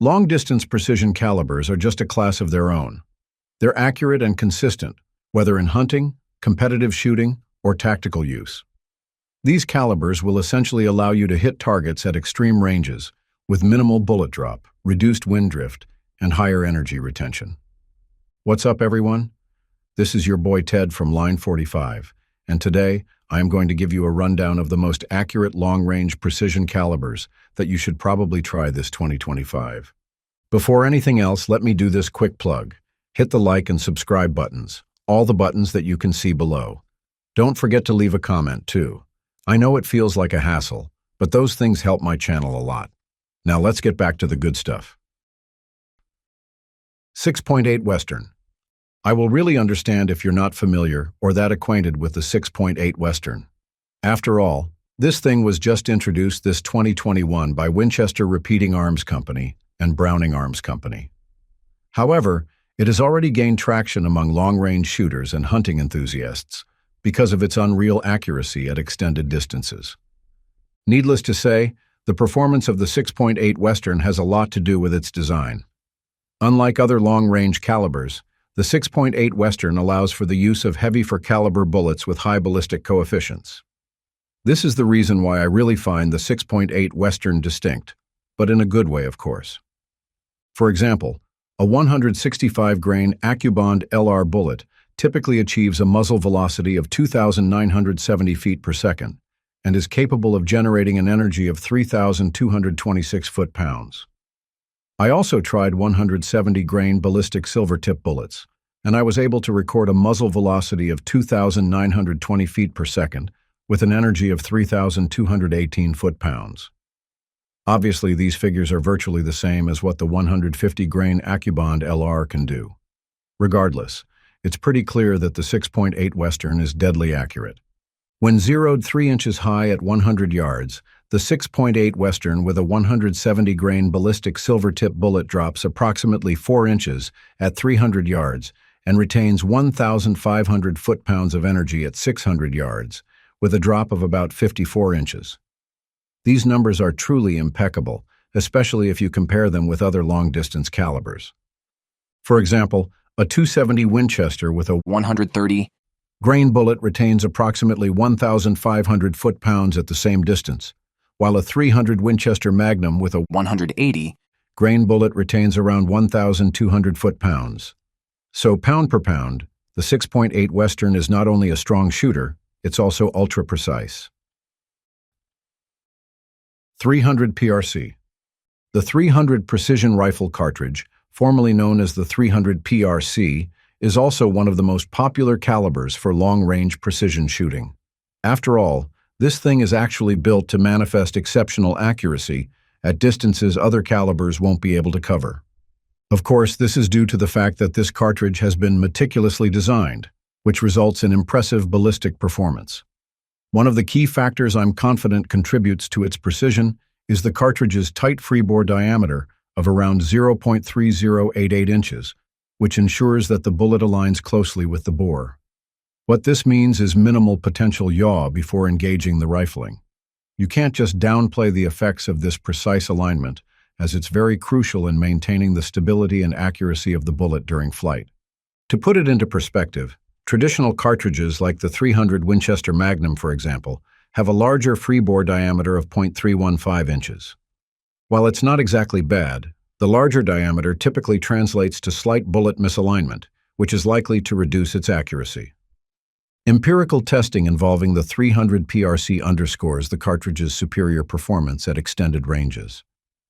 Long-distance precision calibers are just a class of their own. They're accurate and consistent, whether in hunting, competitive shooting, or tactical use. These calibers will essentially allow you to hit targets at extreme ranges with minimal bullet drop, reduced wind drift, and higher energy retention. What's up, everyone? This is your boy Ted from Line 45, and today I am going to give you a rundown of the most accurate long-range precision calibers that you should probably try this 2025. Before anything else, let me do this quick plug. Hit the like and subscribe buttons, all the buttons that you can see below. Don't forget to leave a comment, too. I know it feels like a hassle, but those things help my channel a lot. Now let's get back to the good stuff. 6.8 Western. I will really understand if you're not familiar or that acquainted with the 6.8 Western. After all, this thing was just introduced this 2021 by Winchester Repeating Arms Company and Browning Arms Company. However, it has already gained traction among long-range shooters and hunting enthusiasts because of its unreal accuracy at extended distances. Needless to say, the performance of the 6.8 Western has a lot to do with its design. Unlike other long-range calibers, the 6.8 Western allows for the use of heavy-for-caliber bullets with high ballistic coefficients. This is the reason why I really find the 6.8 Western distinct, but in a good way, of course. For example, a 165-grain AccuBond LR bullet typically achieves a muzzle velocity of 2,970 feet per second and is capable of generating an energy of 3,226 foot-pounds. I also tried 170-grain ballistic silver-tip bullets, and I was able to record a muzzle velocity of 2,920 feet per second with an energy of 3,218 foot-pounds. Obviously, these figures are virtually the same as what the 150-grain AccuBond LR can do. Regardless, it's pretty clear that the 6.8 Western is deadly accurate. When zeroed 3 inches high at 100 yards, the 6.8 Western with a 170-grain ballistic silver-tip bullet drops approximately 4 inches at 300 yards and retains 1,500 foot-pounds of energy at 600 yards, with a drop of about 54 inches. These numbers are truly impeccable, especially if you compare them with other long-distance calibers. For example, a 270 Winchester with a 130-grain bullet retains approximately 1,500 foot-pounds at the same distance, while a 300 Winchester Magnum with a 180-grain bullet retains around 1,200 foot-pounds. So pound per pound, the 6.8 Western is not only a strong shooter, it's also ultra-precise. 300 PRC. The 300 precision rifle cartridge, formerly known as the 300 PRC, is also one of the most popular calibers for long-range precision shooting. After all, this thing is actually built to manifest exceptional accuracy at distances other calibers won't be able to cover. Of course, this is due to the fact that this cartridge has been meticulously designed, which results in impressive ballistic performance. One of the key factors I'm confident contributes to its precision is the cartridge's tight freebore diameter of around 0.3088 inches, which ensures that the bullet aligns closely with the bore. What this means is minimal potential yaw before engaging the rifling. You can't just downplay the effects of this precise alignment, as it's very crucial in maintaining the stability and accuracy of the bullet during flight. To put it into perspective, traditional cartridges like the 300 Winchester Magnum, for example, have a larger freebore diameter of 0.315 inches. While it's not exactly bad, the larger diameter typically translates to slight bullet misalignment, which is likely to reduce its accuracy. Empirical testing involving the 300 PRC underscores the cartridge's superior performance at extended ranges.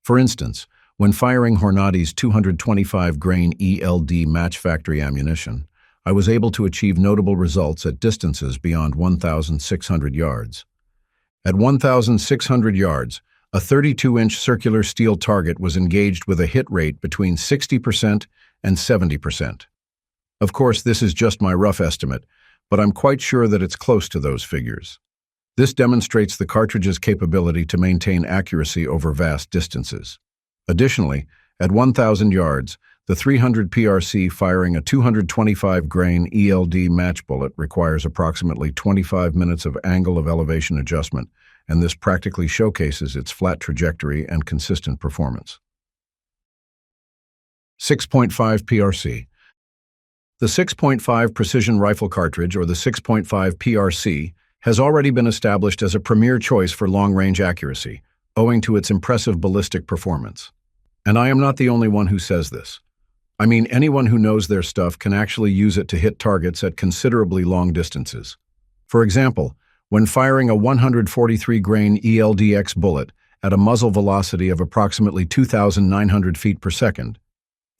For instance, when firing Hornady's 225-grain ELD match factory ammunition, I was able to achieve notable results at distances beyond 1,600 yards. At 1,600 yards, a 32-inch circular steel target was engaged with a hit rate between 60% and 70%. Of course, this is just my rough estimate, but I'm quite sure that it's close to those figures. This demonstrates the cartridge's capability to maintain accuracy over vast distances. Additionally, at 1,000 yards, the 300 PRC firing a 225-grain ELD match bullet requires approximately 25 minutes of angle of elevation adjustment, and this practically showcases its flat trajectory and consistent performance. 6.5 PRC. The 6.5 precision rifle cartridge, or the 6.5 PRC, has already been established as a premier choice for long-range accuracy, owing to its impressive ballistic performance. And I am not the only one who says this. I mean, anyone who knows their stuff can actually use it to hit targets at considerably long distances. For example, when firing a 143-grain ELDX bullet at a muzzle velocity of approximately 2,900 feet per second,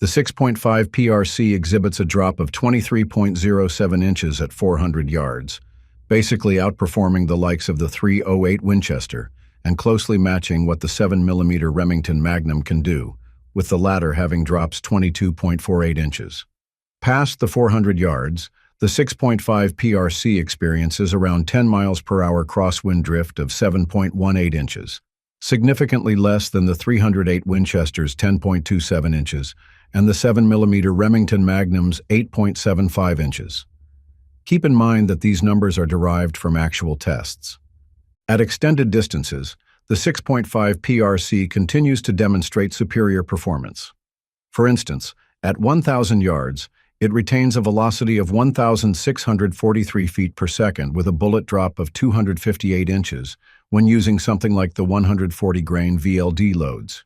the 6.5 PRC exhibits a drop of 23.07 inches at 400 yards, basically outperforming the likes of the .308 Winchester and closely matching what the 7mm Remington Magnum can do, with the latter having drops 22.48 inches. Past the 400 yards, the 6.5 PRC experiences around 10 miles per hour crosswind drift of 7.18 inches, significantly less than the .308 Winchester's 10.27 inches and the 7mm Remington Magnum's 8.75 inches. Keep in mind that these numbers are derived from actual tests. At extended distances, the 6.5 PRC continues to demonstrate superior performance. For instance, at 1,000 yards, it retains a velocity of 1,643 feet per second with a bullet drop of 258 inches when using something like the 140-grain VLD loads.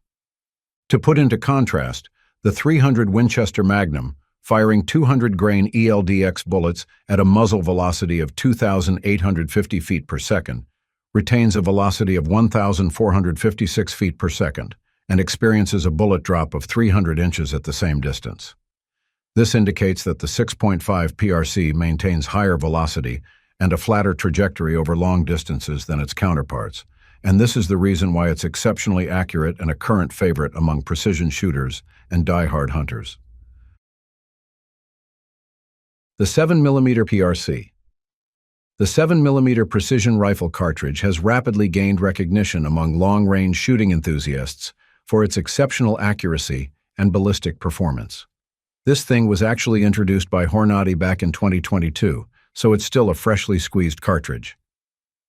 To put into contrast, the .300 Winchester Magnum, firing 200-grain ELDX bullets at a muzzle velocity of 2,850 feet per second, retains a velocity of 1,456 feet per second and experiences a bullet drop of 300 inches at the same distance. This indicates that the 6.5 PRC maintains higher velocity and a flatter trajectory over long distances than its counterparts, and this is the reason why it's exceptionally accurate and a current favorite among precision shooters and die-hard hunters. The 7mm PRC. The 7mm precision rifle cartridge has rapidly gained recognition among long-range shooting enthusiasts for its exceptional accuracy and ballistic performance. This thing was actually introduced by Hornady back in 2022, so it's still a freshly squeezed cartridge.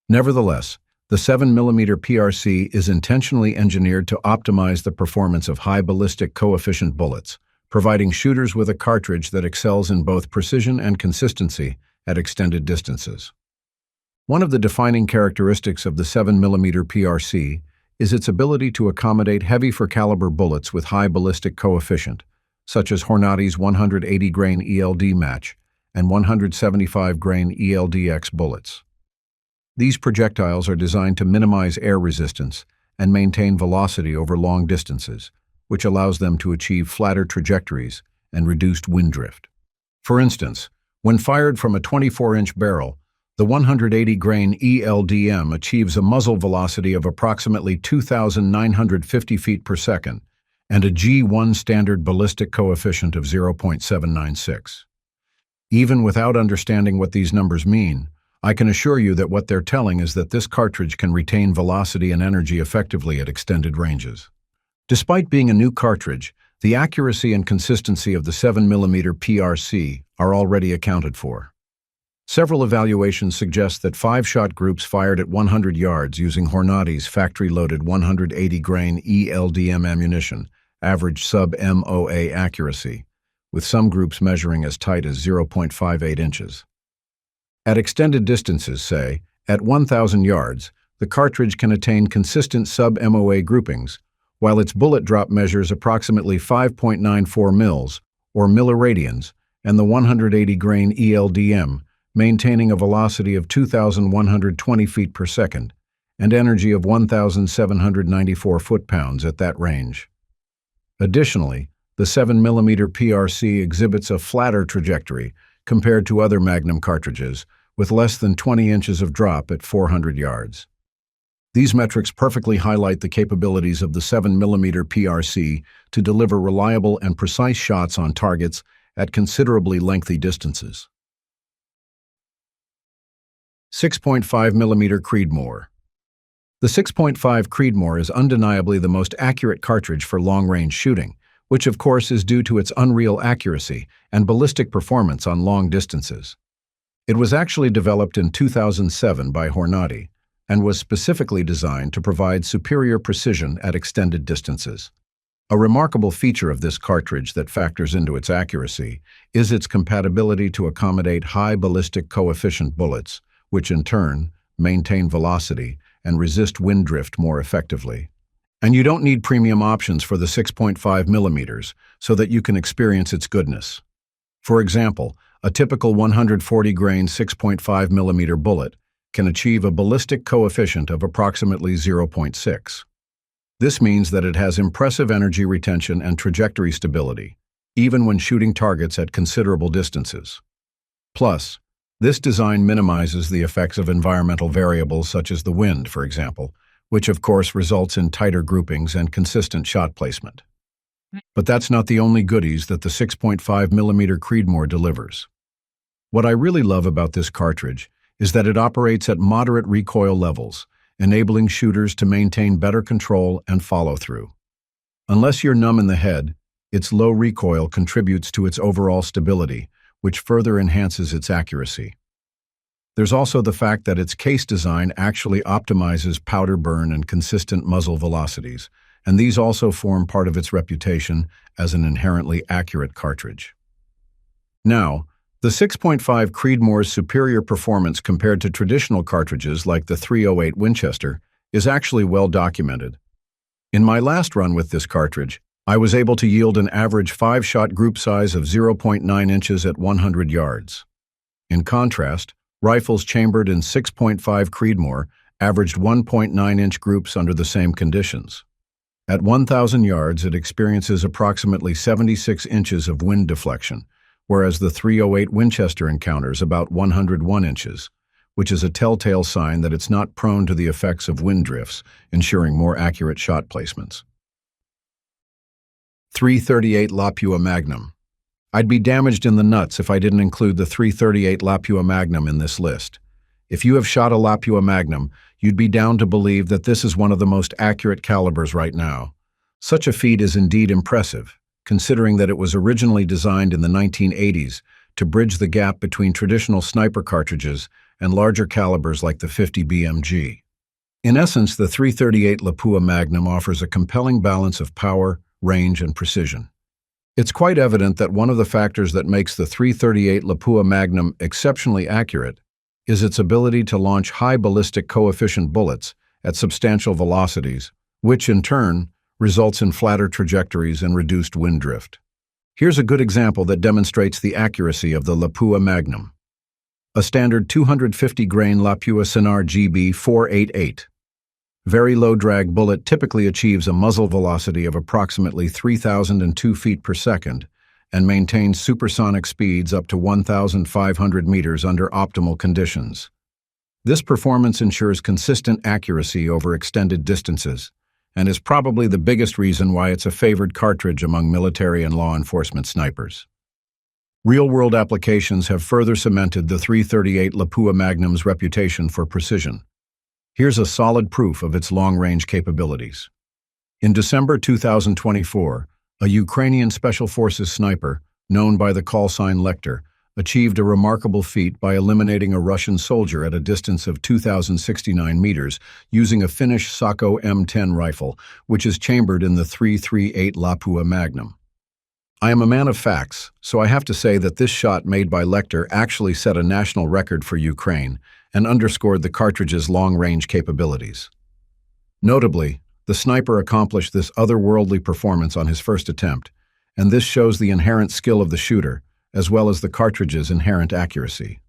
Nevertheless, the 7mm PRC is intentionally engineered to optimize the performance of high ballistic coefficient bullets, providing shooters with a cartridge that excels in both precision and consistency at extended distances. One of the defining characteristics of the 7mm PRC is its ability to accommodate heavy-for-caliber bullets with high ballistic coefficient, such as Hornady's 180-grain ELD match and 175-grain ELDX bullets. These projectiles are designed to minimize air resistance and maintain velocity over long distances, which allows them to achieve flatter trajectories and reduced wind drift. For instance, when fired from a 24-inch barrel, the 180-grain ELDM achieves a muzzle velocity of approximately 2,950 feet per second and a G1 standard ballistic coefficient of 0.796. Even without understanding what these numbers mean, I can assure you that what they're telling is that this cartridge can retain velocity and energy effectively at extended ranges. Despite being a new cartridge, the accuracy and consistency of the 7mm PRC are already accounted for. Several evaluations suggest that 5-shot groups fired at 100 yards using Hornady's factory-loaded 180-grain ELDM ammunition average sub-MOA accuracy, with some groups measuring as tight as 0.58 inches. At extended distances, say, at 1,000 yards, the cartridge can attain consistent sub-MOA groupings, while its bullet drop measures approximately 5.94 mils, or milliradians, and the 180-grain ELDM, maintaining a velocity of 2,120 feet per second and energy of 1,794 foot-pounds at that range. Additionally, the 7mm PRC exhibits a flatter trajectory compared to other Magnum cartridges, with less than 20 inches of drop at 400 yards. These metrics perfectly highlight the capabilities of the 7mm PRC to deliver reliable and precise shots on targets at considerably lengthy distances. 6.5mm Creedmoor. The 6.5 Creedmoor is undeniably the most accurate cartridge for long-range shooting, which of course is due to its unreal accuracy and ballistic performance on long distances. It was actually developed in 2007 by Hornady and was specifically designed to provide superior precision at extended distances. A remarkable feature of this cartridge that factors into its accuracy is its compatibility to accommodate high ballistic coefficient bullets, which in turn maintain velocity and resist wind drift more effectively. And you don't need premium options for the 6.5 millimeters so that you can experience its goodness. For example, a typical 140-grain 6.5 millimeter bullet can achieve a ballistic coefficient of approximately 0.6. This means that it has impressive energy retention and trajectory stability, even when shooting targets at considerable distances. Plus, this design minimizes the effects of environmental variables such as the wind, for example, which of course results in tighter groupings and consistent shot placement. But that's not the only goodies that the 6.5 millimeter Creedmoor delivers. What I really love about this cartridge is that it operates at moderate recoil levels, enabling shooters to maintain better control and follow-through. Unless you're numb in the head, its low recoil contributes to its overall stability, which further enhances its accuracy. There's also the fact that its case design actually optimizes powder burn and consistent muzzle velocities, and these also form part of its reputation as an inherently accurate cartridge. Now, the 6.5 Creedmoor's superior performance compared to traditional cartridges like the .308 Winchester is actually well documented. In my last run with this cartridge, I was able to yield an average 5-shot group size of 0.9 inches at 100 yards. In contrast, rifles chambered in 6.5 Creedmoor averaged 1.9-inch groups under the same conditions. At 1,000 yards, it experiences approximately 76 inches of wind deflection, whereas the .308 Winchester encounters about 101 inches, which is a telltale sign that it's not prone to the effects of wind drifts, ensuring more accurate shot placements. .338 Lapua Magnum. I'd be damaged in the nuts if I didn't include the .338 Lapua Magnum in this list. If you have shot a Lapua Magnum, you'd be down to believe that this is one of the most accurate calibers right now. Such a feat is indeed impressive, considering that it was originally designed in the 1980s to bridge the gap between traditional sniper cartridges and larger calibers like the 50 BMG. In essence, the .338 Lapua Magnum offers a compelling balance of power, range, and precision. It's quite evident that one of the factors that makes the .338 Lapua Magnum exceptionally accurate is its ability to launch high ballistic coefficient bullets at substantial velocities, which in turn results in flatter trajectories and reduced wind drift. Here's a good example that demonstrates the accuracy of the Lapua Magnum. A standard 250-grain Lapua Sinar GB 488. Very low-drag bullet typically achieves a muzzle velocity of approximately 3,002 feet per second and maintains supersonic speeds up to 1,500 meters under optimal conditions. This performance ensures consistent accuracy over extended distances and is probably the biggest reason why it's a favored cartridge among military and law enforcement snipers. Real-world applications have further cemented the .338 Lapua Magnum's reputation for precision. Here's a solid proof of its long-range capabilities. In December 2024, a Ukrainian Special Forces sniper, known by the call sign Lecter, achieved a remarkable feat by eliminating a Russian soldier at a distance of 2,069 meters using a Finnish Sako M10 rifle, which is chambered in the .338 Lapua Magnum. I am a man of facts, so I have to say that this shot made by Lecter actually set a national record for Ukraine and underscored the cartridge's long-range capabilities. Notably, the sniper accomplished this otherworldly performance on his first attempt, and this shows the inherent skill of the shooter, as well as the cartridge's inherent accuracy.